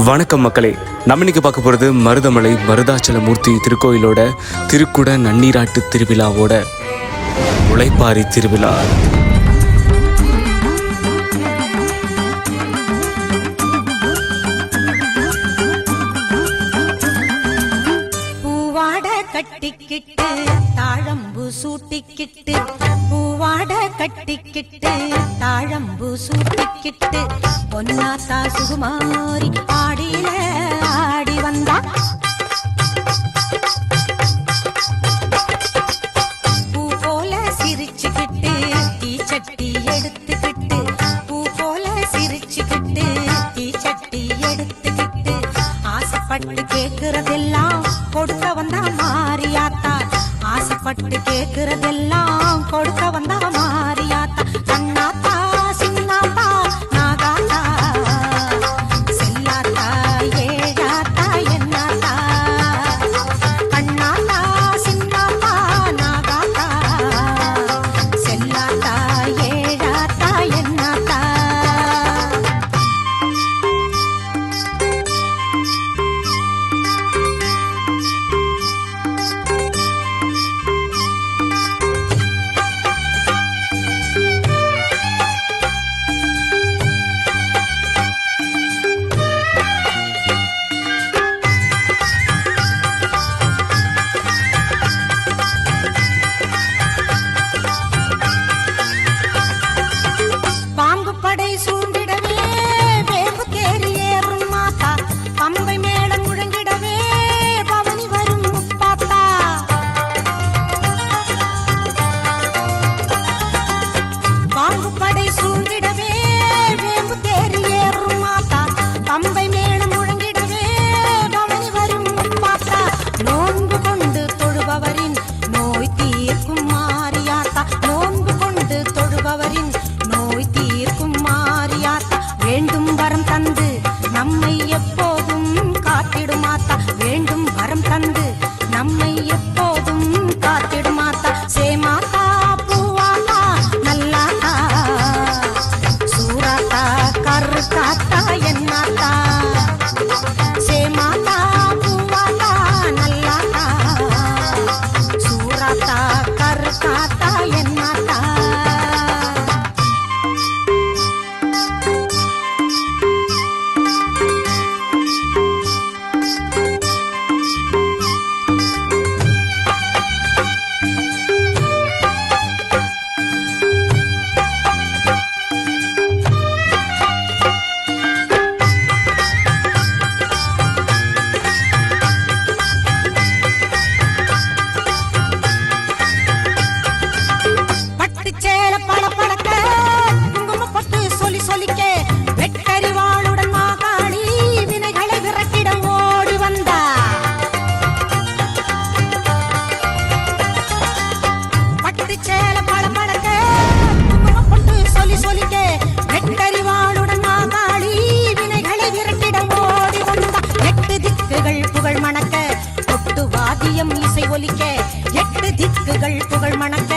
வணக்கம் மக்களே. நம்ம இன்னைக்கு பார்க்க போகிறது மருதமலை மருதாச்சலமூர்த்தி திருக்கோயிலோட திருக்குட நன்னீராட்டு திருவிழாவோட முளைப்பாரி திருவிழா. கட்டிக்கிட்டு தாழம்பு சூட்டிக்கிட்டு பூவாட கட்டிக்கிட்டு தாழம்பு சூட்டிக்கிட்டு பொன்னாத்தா சுகுமாரி ஆடியில ஆடி வந்தா. பூ போல சிரிச்சுக்கிட்டு தீச்சட்டி எடுத்துக்கிட்டு பூ போல சிரிச்சுக்கிட்டு தீச்சட்டி எடுத்துக்கிட்டு ஆசைப்பட்டு கேட்கிறதெல்லாம் கொடுக்க வந்தா மாரியாத்தா. ஆசைப்பட்டு கேட்கிறதெல்லாம் கொடுக்க வந்தா மாரியாத்தா. கண்ணாத்தா சின்னாத்தா நாகாத்தா செல்லாத்தா ஏழாத்தா என்னாத்தா. கண்ணாத்தா சின்னாத்தா நாகாத்தா செல்லாத்தா ஏழாத்தா என்னாத்தா. நம்மை எப்போதும் காத்திடுமாத்தா. வேண்டும் வரம் தந்து நம்மை எப்போதும் காத்திடுமாத்தா. சேமாத்தா பூவாத்தா நல்லாத்தா சூராத்தா கருத்தாத்தா என்னாத்தா. சேமாத்தா பூவாத்தா நல்லாத்தா சூராத்தா கருத்தாத்தா என்னாத்தா. புகழ் மணக்க கொட்டு வாதியம் இசை ஒலிக்க. எட்டு திக்குகள் புகழ் மணக்க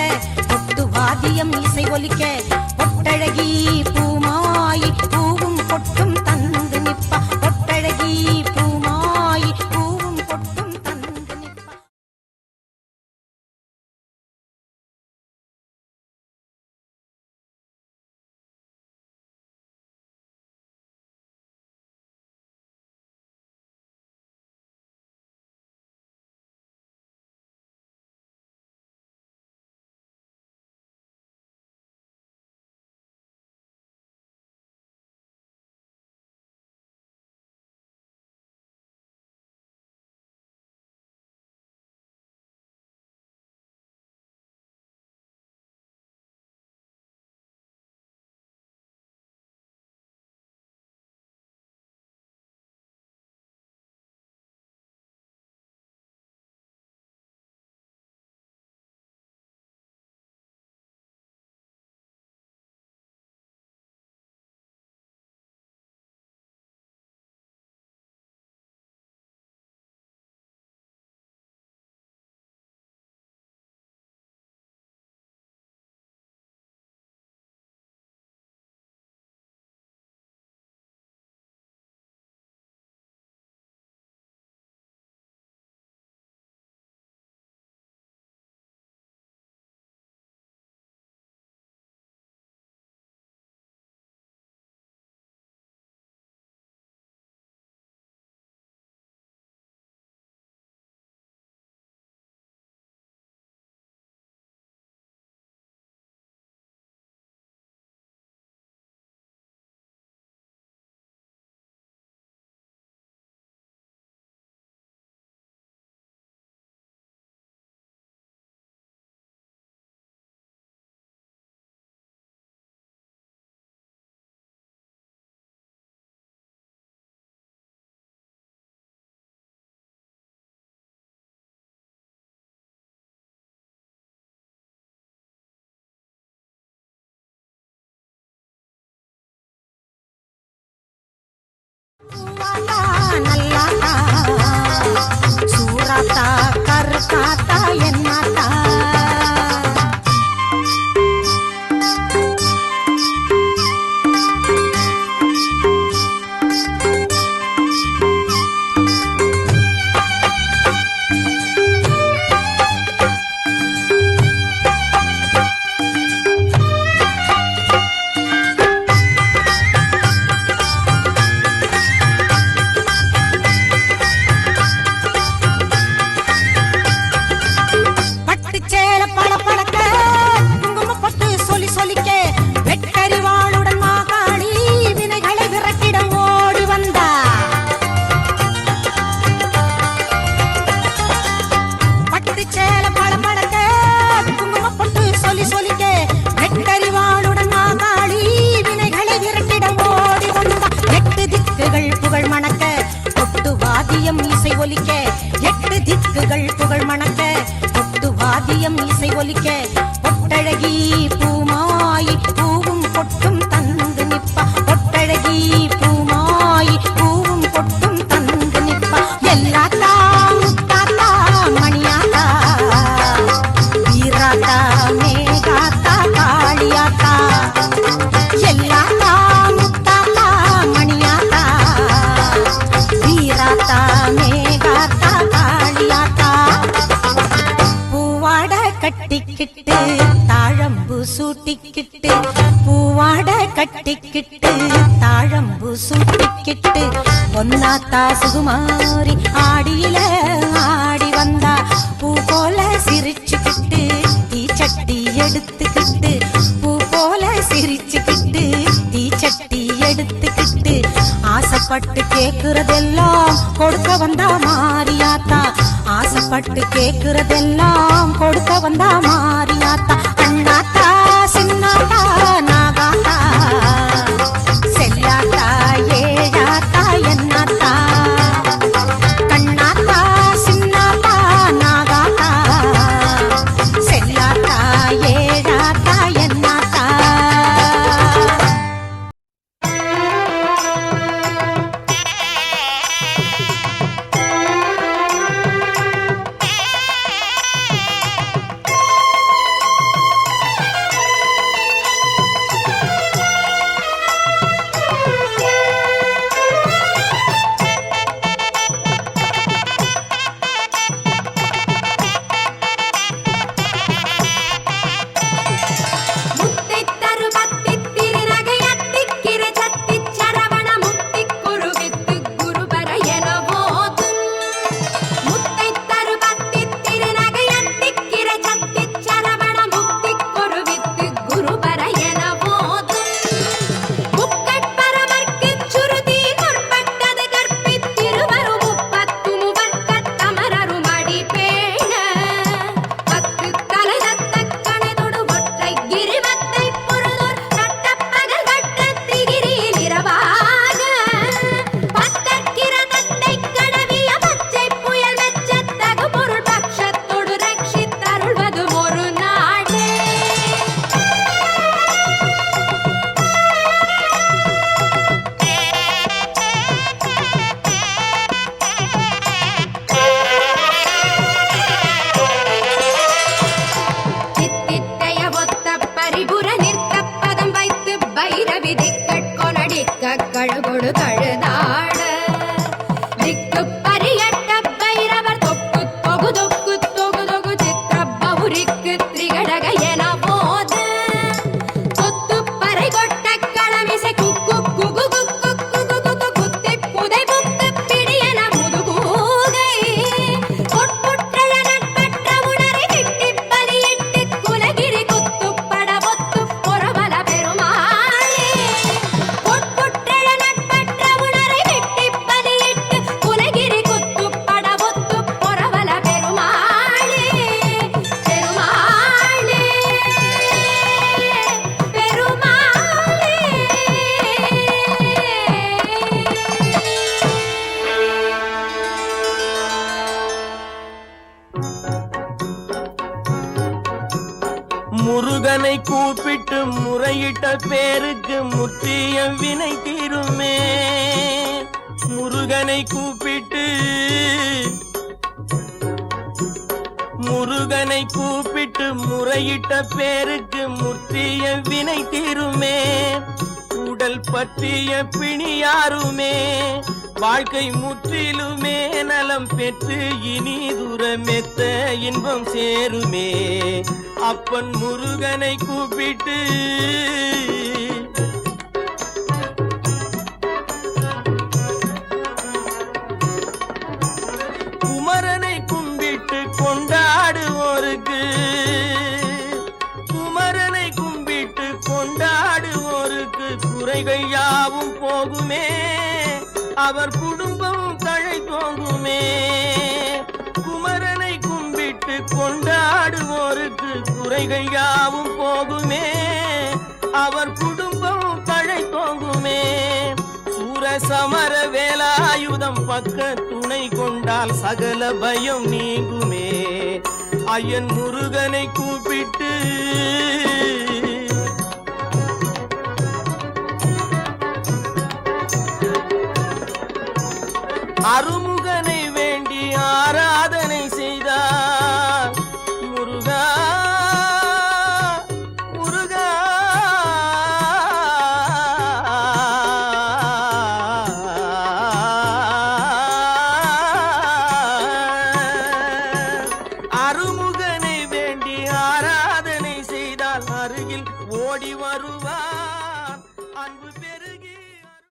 கொட்டு வாதியம் இசை ஒலிக்க. பொட்டழகி பூமாயி பூவும் பொட்டும் தந்து நிப்பா. பொட்டழகி திக்குகள் புகழ் மணக்க கொட்டு வாதியம் இசை ஒலிக்க 8 திக்குகள் புகழ் மணக்க கொட்டு வாதியம் இசை ஒலிக்க பொட்டழகி பூமாயி பூவும் பொட்டும் தந்து நிப்பா பொட்டழகி பூமாயி பூவும் பொட்டும் தந்து நிப்பா எல்லாத்தா முத்தாத்தா மணியாத்தா வீராத்தா மேகாத்தா காளியாத்தா எல்லாத்தா முத்தாத்தா மணியாத்தா வீராத்தா மேகாத்தா காளியாத்தா பூவாட கட்டிக்கிட்டு தாழம்பு சூட்டிக்கிட்டு பூவாட கட்டிக்கிட்டு தாழம்பு சூட்டிக்கிட்டு பொன்னாத்தா சுகுமாரி ஆடியில ஆடி வந்தா பூ போல சிரிச்சுக்கிட்டு தீச்சட்டி எடுத்துக்கிட்டு பூ போல சிரிச்சுக்கிட்டு தீச்சட்டி எடுத்துக்கிட்டு ஆசைப்பட்டு கேக்குறதெல்லாம் கொடுக்க வந்தா மாரியாத்தா ஆசைப்பட்டு கேக்குறதெல்லாம் கொடுக்க வந்தா மாரியாத்தா அண்ணாத்தா சின்னாத்தா நாகாத்தா செல்லாத்தா ஏழாத்தா என்னாத்தா கண்ணாத்தா சின்னாத்தா நாகாத்தா செல்லாத்தா ஏழாத்தா என்னாத்தா முருகனை கூப்பிட்டு முறையிட்ட பேருக்கு முற்றிய வினை தீருமே. முருகனை கூப்பிட்டு முறையிட்ட பேருக்கு முற்றிய வினை தீருமே. உடல் பற்றிய பிணியாருமே வாழ்க்கை முற்றிலுமே நலம் பெற்று இனி தூரமெத்த இன்பம் சேருமே. அப்பன் முருகனை கூப்பிட்டு குமரனை கும்பிட்டு கொண்டாடுவோருக்கு குறைகள் யாவும் போகுமே. அவர் குடும்பம் தழை தோங்குமே. குமரனை கும்பிட்டு கொண்டாடுவோருக்கு குறைகள் யாவும் போகுமே. அவர் குடும்பம் தழை தோங்குமே. சூர சமர வேலாயுதம் பக்க துணை கொண்டால் சகல பயம் நீங்குமே ஐயன் முருகனை கூப்பிட்டு